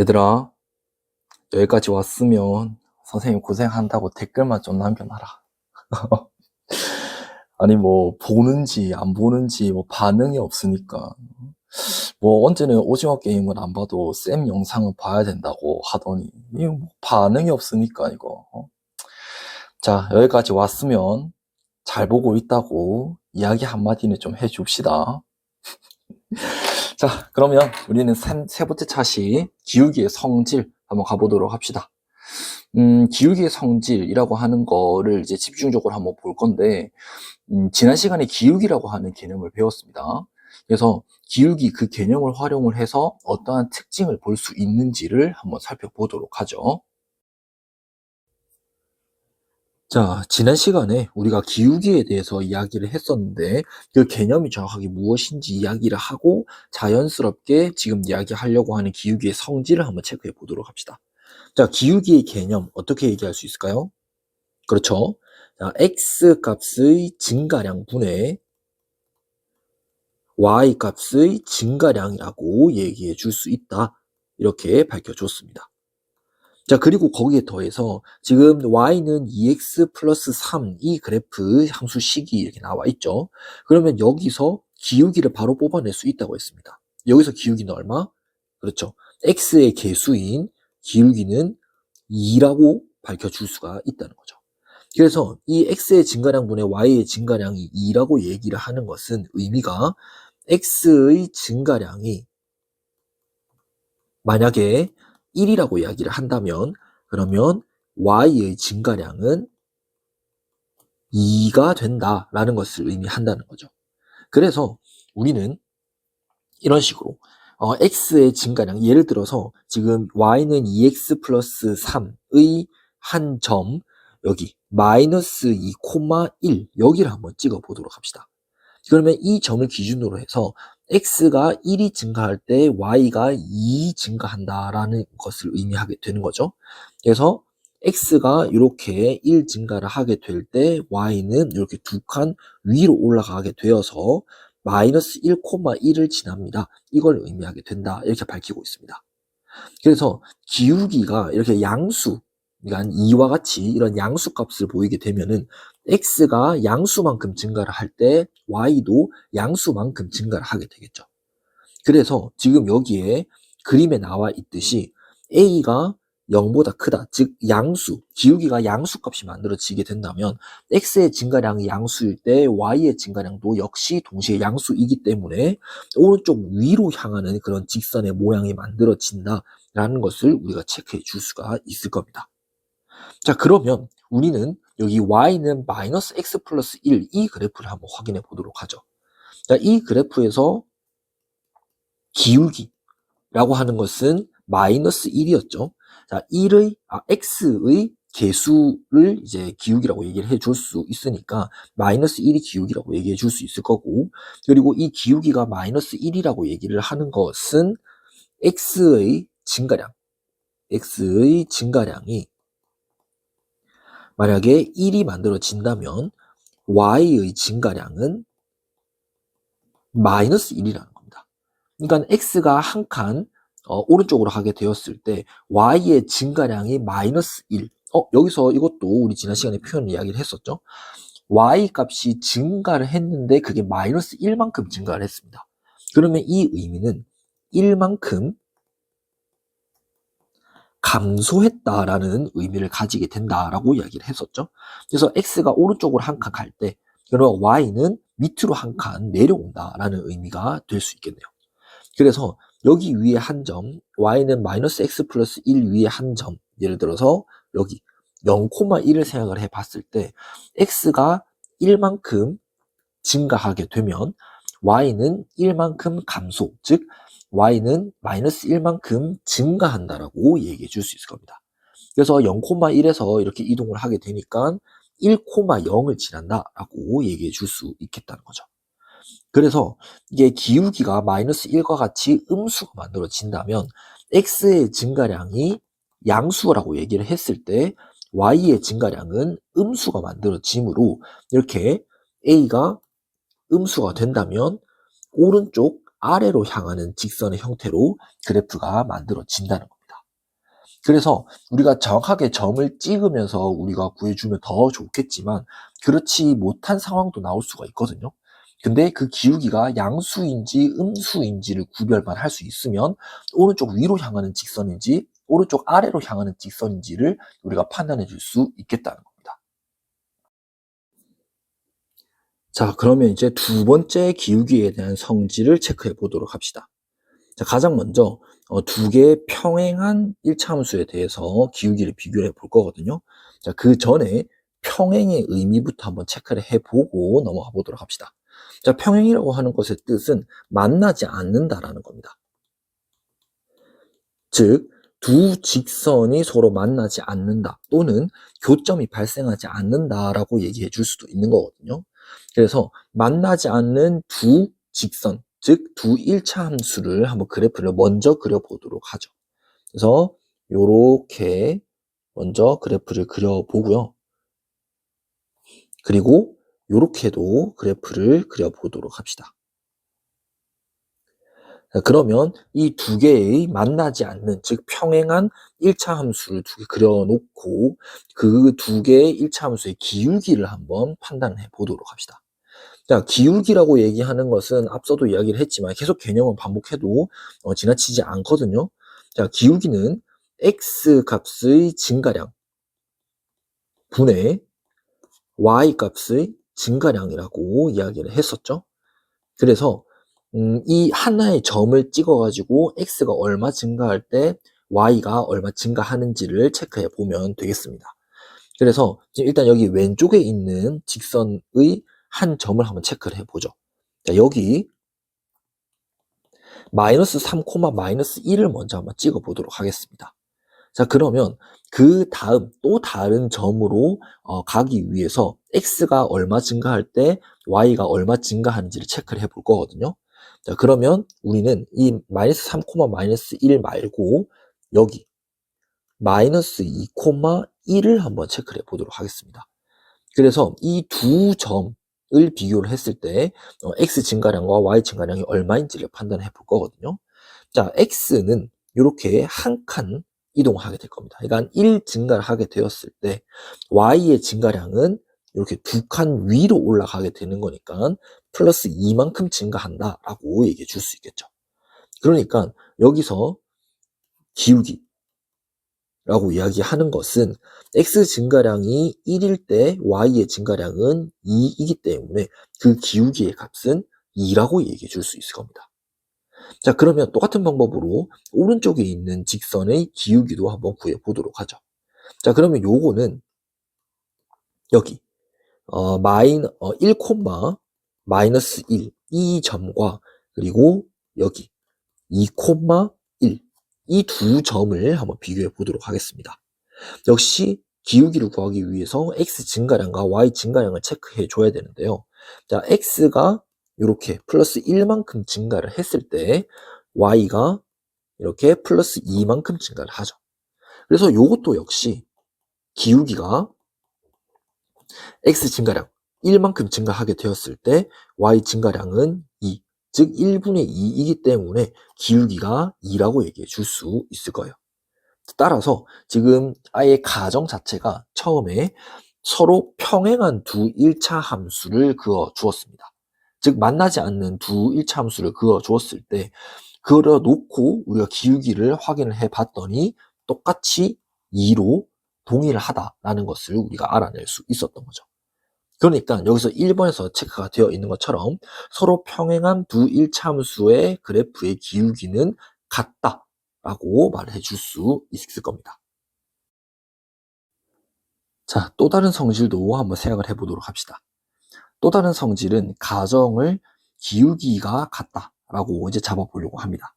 얘들아, 여기까지 왔으면 선생님 고생한다고 댓글만 좀 남겨놔라. 아니 뭐 보는지 안 보는지 뭐 반응이 없으니까 뭐 언제는 오징어 게임을 안 봐도 쌤 영상은 봐야 된다고 하더니 이거 뭐 반응이 없으니까 이거 자, 여기까지 왔으면 잘 보고 있다고 이야기 한마디는 좀 해줍시다. 자, 그러면 우리는 세 번째 차시 기울기의 성질 한번 가보도록 합시다. 기울기의 성질이라고 하는 거를 이제 집중적으로 한번 볼 건데, 지난 시간에 기울기라고 하는 개념을 배웠습니다. 그래서 기울기 그 개념을 활용을 해서 어떠한 특징을 볼 수 있는지를 한번 살펴보도록 하죠. 자, 지난 시간에 우리가 기울기에 대해서 이야기를 했었는데 그 개념이 정확하게 무엇인지 이야기를 하고 자연스럽게 지금 이야기하려고 하는 기울기의 성질을 한번 체크해 보도록 합시다. 자, 기울기의 개념 어떻게 얘기할 수 있을까요? 그렇죠. 자, x 값의 증가량 분의 y 값의 증가량이라고 얘기해 줄 수 있다. 이렇게 밝혀줬습니다. 자, 그리고 거기에 더해서 지금 y는 2x 플러스 3 이 그래프 함수식이 이렇게 나와 있죠. 그러면 여기서 기울기를 바로 뽑아낼 수 있다고 했습니다. 여기서 기울기는 얼마? 그렇죠. x의 개수인 기울기는 2라고 밝혀줄 수가 있다는 거죠. 그래서 이 x의 증가량분의 y의 증가량이 2라고 얘기를 하는 것은 의미가 x의 증가량이 만약에 1이라고 이야기를 한다면 그러면 y의 증가량은 2가 된다라는 것을 의미한다는 거죠. 그래서 우리는 이런 식으로 x의 증가량, 예를 들어서 지금 y는 2x 플러스 3의 한 점, 여기 마이너스 2,1 여기를 한번 찍어 보도록 합시다. 그러면 이 점을 기준으로 해서 x가 1이 증가할 때 y가 2 증가한다라는 것을 의미하게 되는 거죠. 그래서 x가 이렇게 1 증가를 하게 될 때 y는 이렇게 두 칸 위로 올라가게 되어서 마이너스 1,1을 지납니다. 이걸 의미하게 된다. 이렇게 밝히고 있습니다. 그래서 기울기가 이렇게 양수, 그러니까 2와 같이 이런 양수 값을 보이게 되면은 x가 양수만큼 증가를 할 때 y도 양수만큼 증가를 하게 되겠죠. 그래서 지금 여기에 그림에 나와 있듯이 a가 0보다 크다, 즉 양수, 기울기가 양수 값이 만들어지게 된다면 x의 증가량이 양수일 때 y의 증가량도 역시 동시에 양수이기 때문에 오른쪽 위로 향하는 그런 직선의 모양이 만들어진다라는 것을 우리가 체크해 줄 수가 있을 겁니다. 자, 그러면 우리는 여기 y는 마이너스 x 플러스 1 이 그래프를 한번 확인해 보도록 하죠. 자, 이 그래프에서 기울기라고 하는 것은 마이너스 1이었죠. 자, x의 개수를 이제 기울기라고 얘기를 해줄 수 있으니까 마이너스 1이 기울기라고 얘기해 줄 수 있을 거고, 그리고 이 기울기가 마이너스 1이라고 얘기를 하는 것은 x의 증가량이 만약에 1이 만들어진다면 y의 증가량은 마이너스 1이라는 겁니다. 그러니까 x가 한 칸 오른쪽으로 가게 되었을 때 y의 증가량이 마이너스 1. 여기서 이것도 우리 지난 시간에 표현 이야기를 했었죠. y 값이 증가를 했는데 그게 마이너스 1만큼 증가를 했습니다. 그러면 이 의미는 1만큼 감소했다라는 의미를 가지게 된다라고 이야기를 했었죠. 그래서 x가 오른쪽으로 한 칸 갈 때 그러면 y는 밑으로 한 칸 내려온다라는 의미가 될 수 있겠네요. 그래서 여기 위에 한 점, y는 마이너스 x 플러스 1 위에 한 점, 예를 들어서 여기 0,1을 생각을 해봤을 때 x가 1만큼 증가하게 되면 y는 1만큼 감소, 즉 y는 마이너스 1만큼 증가한다라고 얘기해 줄 수 있을 겁니다. 그래서 0,1에서 이렇게 이동을 하게 되니까 1,0을 지난다라고 얘기해 줄 수 있겠다는 거죠. 그래서 이게 기울기가 마이너스 1과 같이 음수가 만들어진다면 x의 증가량이 양수라고 얘기를 했을 때 y의 증가량은 음수가 만들어지므로 이렇게 a가 음수가 된다면 오른쪽 아래로 향하는 직선의 형태로 그래프가 만들어진다는 겁니다. 그래서 우리가 정확하게 점을 찍으면서 우리가 구해주면 더 좋겠지만 그렇지 못한 상황도 나올 수가 있거든요. 근데 그 기울기가 양수인지 음수인지를 구별만 할 수 있으면 오른쪽 위로 향하는 직선인지 오른쪽 아래로 향하는 직선인지를 우리가 판단해 줄 수 있겠다는 겁니다. 자, 그러면 이제 두 번째 기울기에 대한 성질을 체크해 보도록 합시다. 자, 가장 먼저 두 개의 평행한 1차 함수에 대해서 기울기를 비교해 볼 거거든요. 자, 그 전에 평행의 의미부터 한번 체크를 해보고 넘어가 보도록 합시다. 자, 평행이라고 하는 것의 뜻은 만나지 않는다라는 겁니다. 즉, 두 직선이 서로 만나지 않는다 또는 교점이 발생하지 않는다라고 얘기해 줄 수도 있는 거거든요. 그래서 만나지 않는 두 직선, 즉 두 1차 함수를 한번 그래프를 먼저 그려보도록 하죠. 그래서 요렇게 먼저 그래프를 그려보고요. 그리고 요렇게도 그래프를 그려보도록 합시다. 그러면 이 두 개의 만나지 않는, 즉 평행한 1차 함수를 두 개 그려놓고 그 두 개의 1차 함수의 기울기를 한번 판단해 보도록 합시다. 자, 기울기라고 얘기하는 것은 앞서도 이야기를 했지만 계속 개념을 반복해도 지나치지 않거든요. 자, 기울기는 x 값의 증가량 분의 y 값의 증가량이라고 이야기를 했었죠. 그래서 이 하나의 점을 찍어가지고 x가 얼마 증가할 때 y가 얼마 증가하는지를 체크해 보면 되겠습니다. 그래서 일단 여기 왼쪽에 있는 직선의 한 점을 한번 체크를 해보죠. 자, 여기 마이너스 3, 마이너스 1을 먼저 한번 찍어 보도록 하겠습니다. 자, 그러면 그 다음 또 다른 점으로 가기 위해서 x가 얼마 증가할 때 y가 얼마 증가하는지를 체크를 해볼 거거든요. 자, 그러면 우리는 이 마이너스 3, 마이너스 1 말고 여기 마이너스 2, 1을 한번 체크를 해보도록 하겠습니다. 그래서 이 두 점을 비교를 했을 때 x 증가량과 y 증가량이 얼마인지를 판단해 볼 거거든요. 자, x는 이렇게 한 칸 이동하게 될 겁니다. 그러니까 1 증가를 하게 되었을 때 y의 증가량은 이렇게 두 칸 위로 올라가게 되는 거니까 플러스 2만큼 증가한다라고 얘기해 줄 수 있겠죠. 그러니까 여기서 기울기라고 이야기하는 것은 x 증가량이 1일 때 y의 증가량은 2이기 때문에 그 기울기의 값은 2라고 얘기해 줄 수 있을 겁니다. 자, 그러면 똑같은 방법으로 오른쪽에 있는 직선의 기울기도 한번 구해 보도록 하죠. 자, 그러면 요거는 여기 1, 마이너스 1 이 점과 그리고 여기 2, 1 이 두 점을 한번 비교해 보도록 하겠습니다. 역시 기울기를 구하기 위해서 x 증가량과 y 증가량을 체크해 줘야 되는데요. 자, x가 이렇게 플러스 1만큼 증가를 했을 때 y가 이렇게 플러스 2만큼 증가를 하죠. 그래서 이것도 역시 기울기가 x 증가량 1만큼 증가하게 되었을 때 y 증가량은 2, 즉 1분의 2이기 때문에 기울기가 2라고 얘기해 줄 수 있을 거예요. 따라서 지금 아예 가정 자체가 처음에 서로 평행한 두 1차 함수를 그어 주었습니다. 즉 만나지 않는 두 1차 함수를 그어 주었을 때 그려 놓고 우리가 기울기를 확인을 해 봤더니 똑같이 2로 동일하다라는 것을 우리가 알아낼 수 있었던 거죠. 그러니까 여기서 1번에서 체크가 되어 있는 것처럼 서로 평행한 두 1차 함수의 그래프의 기울기는 같다라고 말해 줄 수 있을 겁니다. 자, 또 다른 성질도 한번 생각을 해보도록 합시다. 또 다른 성질은 가정을 기울기가 같다라고 이제 잡아보려고 합니다.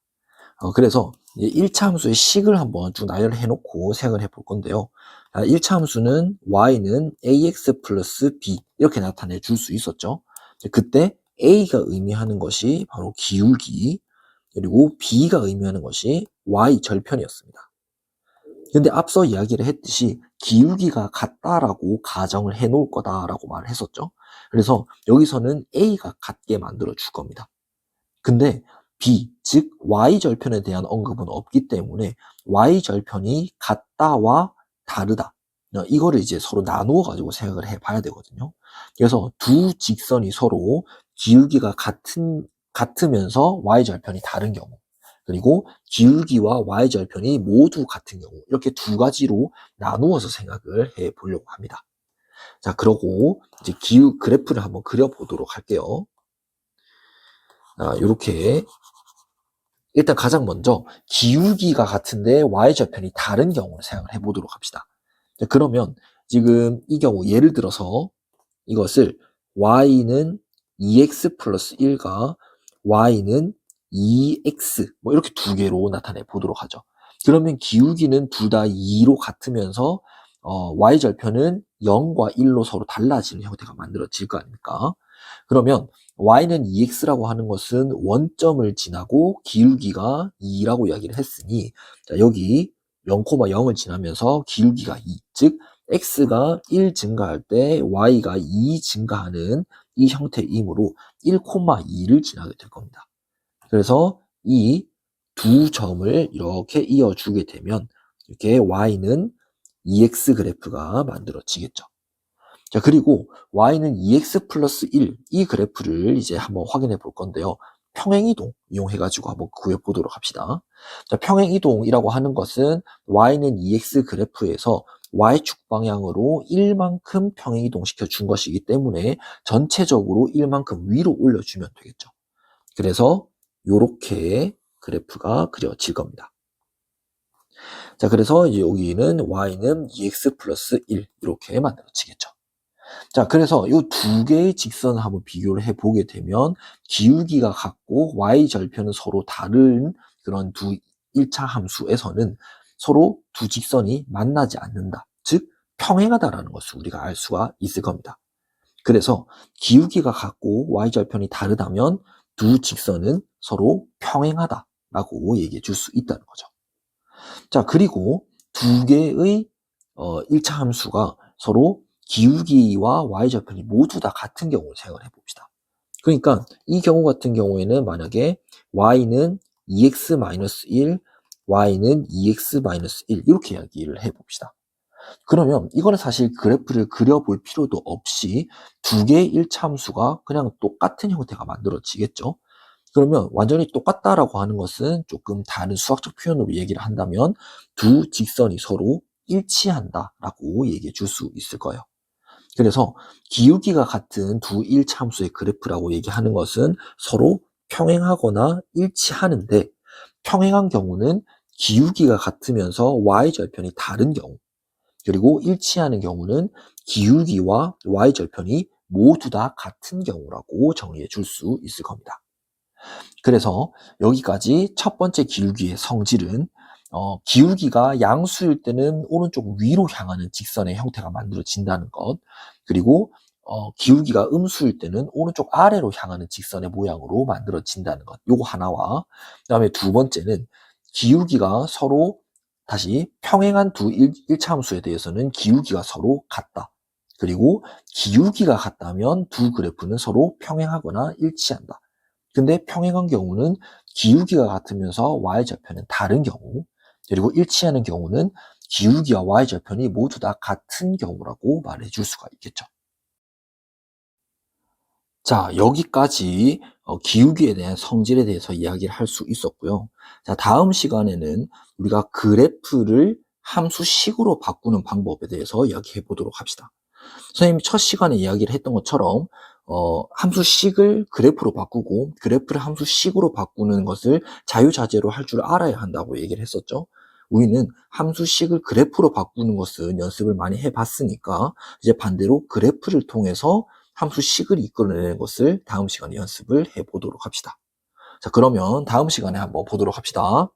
그래서 1차 함수의 식을 한번 쭉 나열을 해놓고 생각을 해볼 건데요. 1차 함수는 y는 ax 플러스 b 이렇게 나타내 줄 수 있었죠. 그때 a가 의미하는 것이 바로 기울기, 그리고 b가 의미하는 것이 y 절편이었습니다. 근데 앞서 이야기를 했듯이 기울기가 같다라고 가정을 해 놓을 거다라고 말을 했었죠. 그래서 여기서는 a가 같게 만들어 줄 겁니다. 근데 B, 즉 y절편에 대한 언급은 없기 때문에 y절편이 같다와 다르다. 이거를 이제 서로 나누어 가지고 생각을 해봐야 되거든요. 그래서 두 직선이 서로 기울기가 같으면서 y절편이 다른 경우, 그리고 기울기와 y절편이 모두 같은 경우, 이렇게 두 가지로 나누어서 생각을 해 보려고 합니다. 자, 그러고 이제 그래프를 한번 그려보도록 할게요. 이렇게 일단 가장 먼저 기울기가 같은데 y절편이 다른 경우를 생각을 해보도록 합시다. 자, 그러면 지금 이 경우 예를 들어서 이것을 y는 2x 플러스 1과 y는 2x 뭐 이렇게 두 개로 나타내 보도록 하죠. 그러면 기울기는 둘 다 2로 같으면서 y절편은 0과 1로 서로 달라지는 형태가 만들어질 거 아닙니까? 그러면 y는 2x라고 하는 것은 원점을 지나고 기울기가 2라고 이야기를 했으니, 자, 여기 0,0을 지나면서 기울기가 2, 즉 x가 1 증가할 때 y가 2 증가하는 이 형태이므로 1,2를 지나게 될 겁니다. 그래서 이 두 점을 이렇게 이어주게 되면 이렇게 y는 2x 그래프가 만들어지겠죠. 자, 그리고 y는 2x 플러스 1, 이 그래프를 이제 한번 확인해 볼 건데요. 평행이동 이용해가지고 한번 구해보도록 합시다. 자, 평행이동이라고 하는 것은 y는 2x 그래프에서 y축 방향으로 1만큼 평행이동 시켜준 것이기 때문에 전체적으로 1만큼 위로 올려주면 되겠죠. 그래서 이렇게 그래프가 그려질 겁니다. 자, 그래서 이제 여기는 y는 2x 플러스 1 이렇게 만들어지겠죠. 자, 그래서 이 두 개의 직선을 한번 비교를 해보게 되면 기울기가 같고 y절편은 서로 다른 그런 두 1차 함수에서는 서로 두 직선이 만나지 않는다. 즉 평행하다라는 것을 우리가 알 수가 있을 겁니다. 그래서 기울기가 같고 y절편이 다르다면 두 직선은 서로 평행하다라고 얘기해 줄 수 있다는 거죠. 자, 그리고 두 개의 1차 함수가 서로 기울기와 y절편이 모두 다 같은 경우를 생각을 해봅시다. 그러니까 이 경우 같은 경우에는 만약에 y는 2x-1, y는 2x-1 이렇게 이야기를 해봅시다. 그러면 이거는 사실 그래프를 그려볼 필요도 없이 두 개의 1차 함수가 그냥 똑같은 형태가 만들어지겠죠. 그러면 완전히 똑같다라고 하는 것은 조금 다른 수학적 표현으로 얘기를 한다면 두 직선이 서로 일치한다라고 얘기해 줄 수 있을 거예요. 그래서 기울기가 같은 두 1차 함수의 그래프라고 얘기하는 것은 서로 평행하거나 일치하는데, 평행한 경우는 기울기가 같으면서 y절편이 다른 경우, 그리고 일치하는 경우는 기울기와 y절편이 모두 다 같은 경우라고 정리해 줄 수 있을 겁니다. 그래서 여기까지 첫 번째 기울기의 성질은 기울기가 양수일 때는 오른쪽 위로 향하는 직선의 형태가 만들어진다는 것, 그리고 기울기가 음수일 때는 오른쪽 아래로 향하는 직선의 모양으로 만들어진다는 것, 요거 하나와, 그 다음에 두 번째는 기울기가 서로 다시 평행한 두 1차 함수에 대해서는 기울기가 서로 같다. 그리고 기울기가 같다면 두 그래프는 서로 평행하거나 일치한다. 근데 평행한 경우는 기울기가 같으면서 y절편은 다른 경우, 그리고 일치하는 경우는 기울기와 y절편이 모두 다 같은 경우라고 말해줄 수가 있겠죠. 자, 여기까지 기울기에 대한 성질에 대해서 이야기를 할 수 있었고요. 자, 다음 시간에는 우리가 그래프를 함수식으로 바꾸는 방법에 대해서 이야기해 보도록 합시다. 선생님이 첫 시간에 이야기를 했던 것처럼 함수식을 그래프로 바꾸고 그래프를 함수식으로 바꾸는 것을 자유자재로 할 줄 알아야 한다고 얘기를 했었죠. 우리는 함수식을 그래프로 바꾸는 것은 연습을 많이 해봤으니까 이제 반대로 그래프를 통해서 함수식을 이끌어내는 것을 다음 시간에 연습을 해보도록 합시다. 자, 그러면 다음 시간에 한번 보도록 합시다.